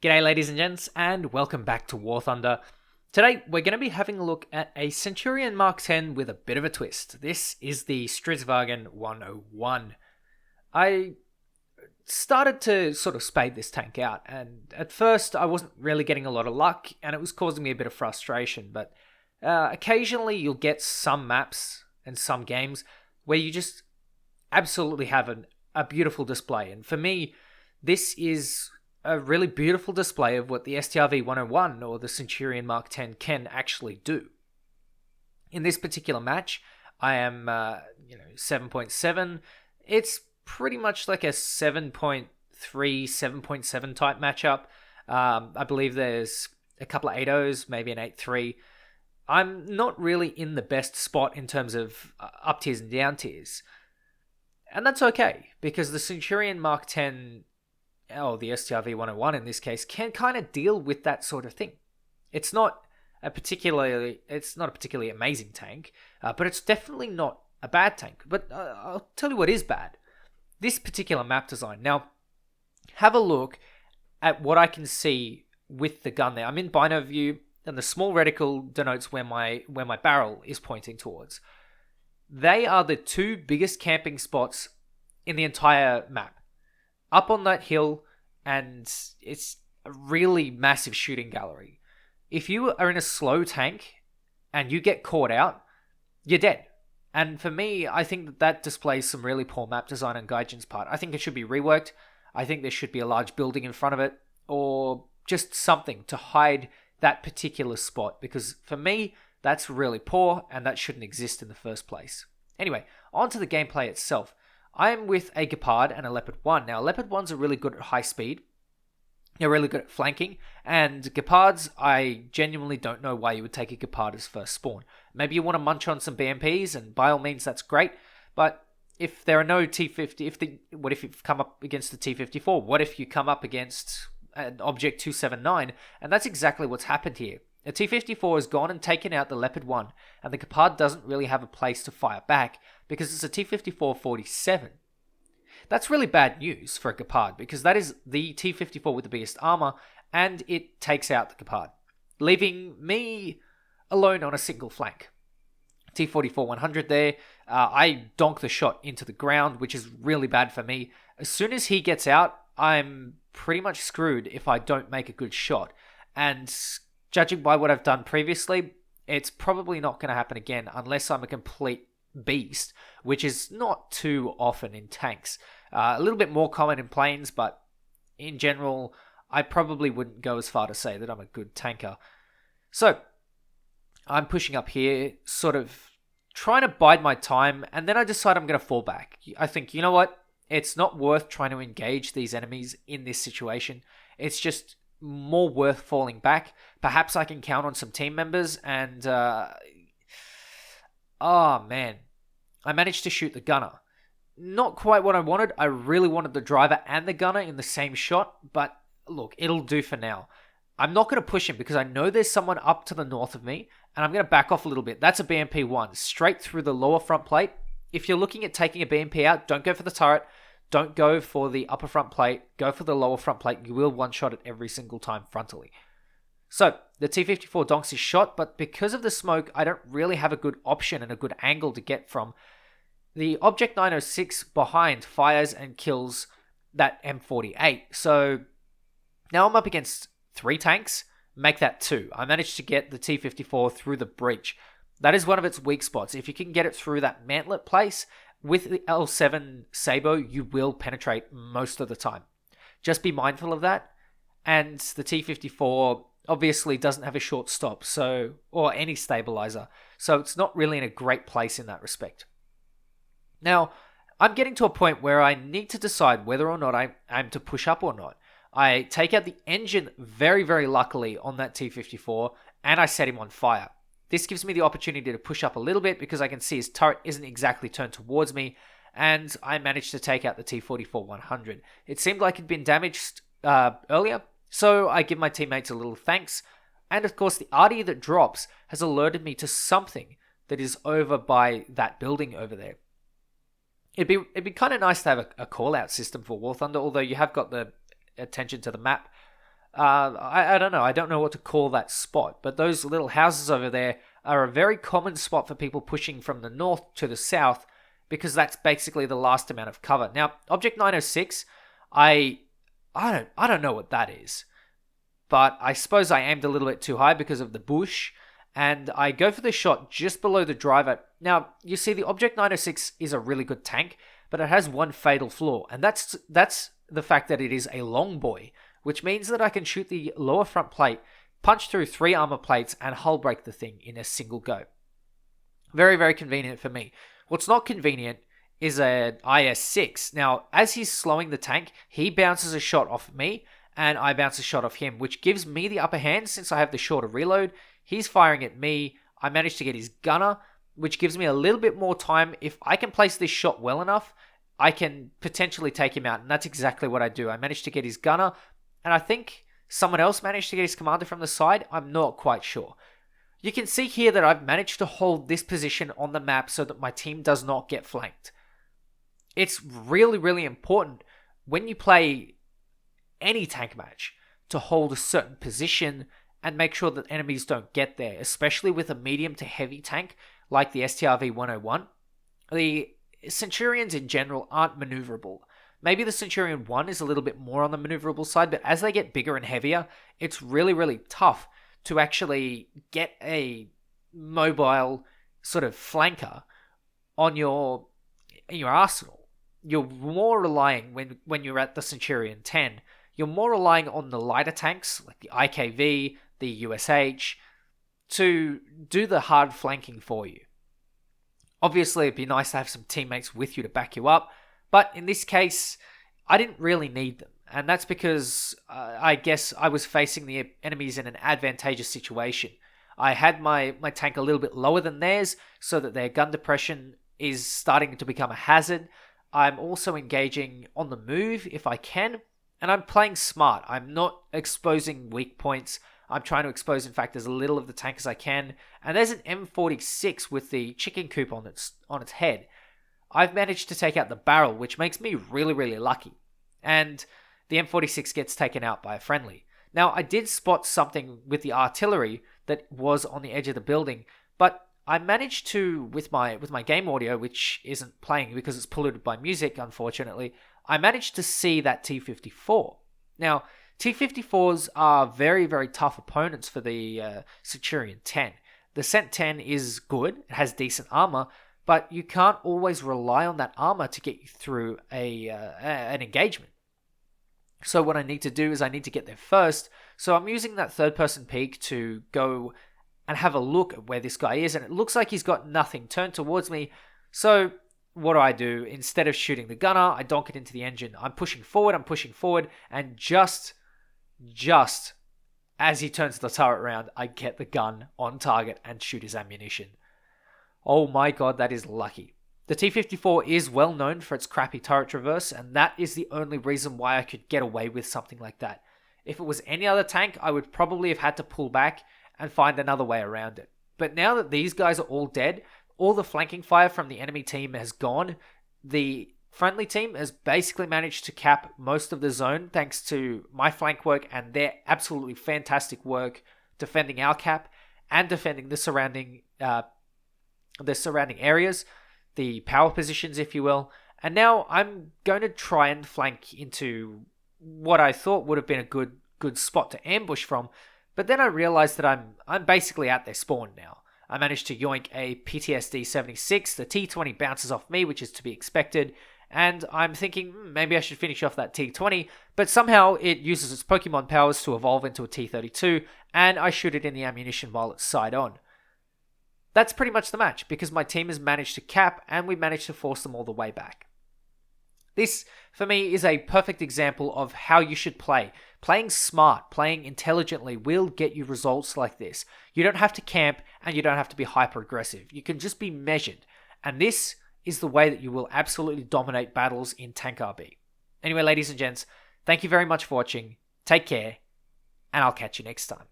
G'day ladies and gents, and welcome back to War Thunder. Today we're going to be having a look at a Centurion Mark 10 with a bit of a twist. This is the Stridsvagn 101. I started to sort of spade this tank out, and at first I wasn't really getting a lot of luck, and it was causing me a bit of frustration, but occasionally you'll get some maps and some games where you just absolutely have a beautiful display, and for me, this is a really beautiful display of what the STRV 101 or the Centurion Mark 10 can actually do. In this particular match, I am 7.7. It's pretty much like a 7.3, 7.7 type matchup. I believe there's a couple of 8.0s, maybe an 8.3. I'm not really in the best spot in terms of up tiers and down tiers. And that's okay, because the Centurion Mark 10, or the STRV 101 in this case, can kind of deal with that sort of thing. It's not a particularly amazing tank, but it's definitely not a bad tank. But I'll tell you what is bad. This particular map design. Now, have a look at what I can see with the gun there. I'm in bino view, and the small reticle denotes where my barrel is pointing towards. They are the two biggest camping spots in the entire map. Up on that hill, and it's a really massive shooting gallery. If you are in a slow tank and you get caught out, you're dead. And for me, I think that displays some really poor map design on Gaijin's part. I think it should be reworked. I think there should be a large building in front of it, or just something to hide that particular spot, because for me, that's really poor, and that shouldn't exist in the first place. Anyway, on to the gameplay itself. I am with a Gepard and a Leopard 1. Now, Leopard 1s are really good at high speed. They're really good at flanking. And Gepards, I genuinely don't know why you would take a Gepard as first spawn. Maybe you want to munch on some BMPs, and by all means, that's great. But if there are no T50, what if you've come up against the T54? What if you come up against an Object 279? And that's exactly what's happened here. A T54 has gone and taken out the Leopard 1, and the Gepard doesn't really have a place to fire back because it's a T54-47. That's really bad news for a Gepard, because that is the T54 with the biggest armor, and it takes out the Gepard, leaving me alone on a single flank. T44-100 there. I donk the shot into the ground, which is really bad for me. As soon as he gets out, I'm pretty much screwed if I don't make a good shot. And judging by what I've done previously, it's probably not going to happen again unless I'm a complete beast, which is not too often in tanks. A little bit more common in planes, but in general, I probably wouldn't go as far to say that I'm a good tanker. So, I'm pushing up here, sort of trying to bide my time, and then I decide I'm going to fall back. I think, you know what? It's not worth trying to engage these enemies in this situation. It's just more worth falling back. Perhaps I can count on some team members, and oh man, I managed to shoot the gunner. Not quite what I wanted. I really wanted the driver and the gunner in the same shot, but look, it'll do for now. I'm not going to push him because I know there's someone up to the north of me, and I'm going to back off a little bit. That's a BMP-1, straight through the lower front plate. If you're looking at taking a BMP out, don't go for the turret. Don't go for the upper front plate. Go for the lower front plate. You will one-shot it every single time frontally. So, the T-54 donks his shot, but because of the smoke, I don't really have a good option and a good angle to get from. The Object 906 behind fires and kills that M48. So, now I'm up against 3 tanks. Make that 2. I managed to get the T-54 through the breach. That is one of its weak spots. If you can get it through that mantlet place, with the L7 Sabo, you will penetrate most of the time. Just be mindful of that. And the T-54 obviously doesn't have a short stop, or any stabilizer, so it's not really in a great place in that respect. Now, I'm getting to a point where I need to decide whether or not I'm to push up or not. I take out the engine very, very luckily on that T-54, and I set him on fire. This gives me the opportunity to push up a little bit because I can see his turret isn't exactly turned towards me, and I managed to take out the T-44-100. It seemed like it'd been damaged earlier, so I give my teammates a little thanks, and of course the RD that drops has alerted me to something that is over by that building over there. It'd be kind of nice to have a call-out system for War Thunder, although you have got the attention to the map. I don't know. I don't know what to call that spot, but those little houses over there are a very common spot for people pushing from the north to the south because that's basically the last amount of cover. Now, Object 906, I don't know what that is, but I suppose I aimed a little bit too high because of the bush, and I go for the shot just below the driver. Now, you see, the Object 906 is a really good tank, but it has one fatal flaw, and that's the fact that it is a long boy, which means that I can shoot the lower front plate, punch through 3 armor plates, and hull break the thing in a single go. Very, very convenient for me. What's not convenient is an IS-6. Now, as he's slowing the tank, he bounces a shot off me, and I bounce a shot off him, which gives me the upper hand since I have the shorter reload. He's firing at me. I managed to get his gunner, which gives me a little bit more time. If I can place this shot well enough, I can potentially take him out, and that's exactly what I do. I managed to get his gunner, and I think someone else managed to get his commander from the side. I'm not quite sure. You can see here that I've managed to hold this position on the map so that my team does not get flanked. It's really, really important when you play any tank match to hold a certain position and make sure that enemies don't get there, especially with a medium to heavy tank like the STRV 101. The Centurions in general aren't maneuverable. Maybe the Centurion 1 is a little bit more on the maneuverable side, but as they get bigger and heavier, it's really, really tough to actually get a mobile sort of flanker on your arsenal. You're more relying, when you're at the Centurion 10, you're more relying on the lighter tanks, like the IKV, the USH, to do the hard flanking for you. Obviously, it'd be nice to have some teammates with you to back you up, but in this case, I didn't really need them. And that's because I guess I was facing the enemies in an advantageous situation. I had my tank a little bit lower than theirs, so that their gun depression is starting to become a hazard. I'm also engaging on the move if I can, and I'm playing smart. I'm not exposing weak points. I'm trying to expose, in fact, as little of the tank as I can. And there's an M46 with the chicken coop on its head. I've managed to take out the barrel, which makes me really, really lucky. And the M46 gets taken out by a friendly. Now, I did spot something with the artillery that was on the edge of the building, but I managed to, with my game audio, which isn't playing because it's polluted by music, unfortunately, I managed to see that T-54. Now, T-54s are very, very tough opponents for the Centurion 10. The Cent 10 is good, it has decent armor, but you can't always rely on that armor to get you through an engagement. So what I need to do is I need to get there first. So I'm using that third-person peek to go and have a look at where this guy is, and it looks like he's got nothing turned towards me. So what do? Instead of shooting the gunner, I donk it into the engine. I'm pushing forward, and just as he turns the turret around, I get the gun on target and shoot his ammunition. Oh my god, that is lucky. The T-54 is well known for its crappy turret traverse, and that is the only reason why I could get away with something like that. If it was any other tank, I would probably have had to pull back and find another way around it. But now that these guys are all dead, all the flanking fire from the enemy team has gone. The friendly team has basically managed to cap most of the zone thanks to my flank work and their absolutely fantastic work defending our cap and defending the surrounding areas, the power positions, if you will. And now I'm going to try and flank into what I thought would have been a good spot to ambush from. But then I realized that I'm basically at their spawn now. I managed to yoink a PTSD 76. The T-20 bounces off me, which is to be expected. And I'm thinking, maybe I should finish off that T-20. But somehow it uses its Pokemon powers to evolve into a T-32. And I shoot it in the ammunition while it's side on. That's pretty much the match, because my team has managed to cap and we managed to force them all the way back. This, for me, is a perfect example of how you should play. Playing smart, playing intelligently will get you results like this. You don't have to camp and you don't have to be hyper-aggressive. You can just be measured. And this is the way that you will absolutely dominate battles in Tank RB. Anyway, ladies and gents, thank you very much for watching. Take care, and I'll catch you next time.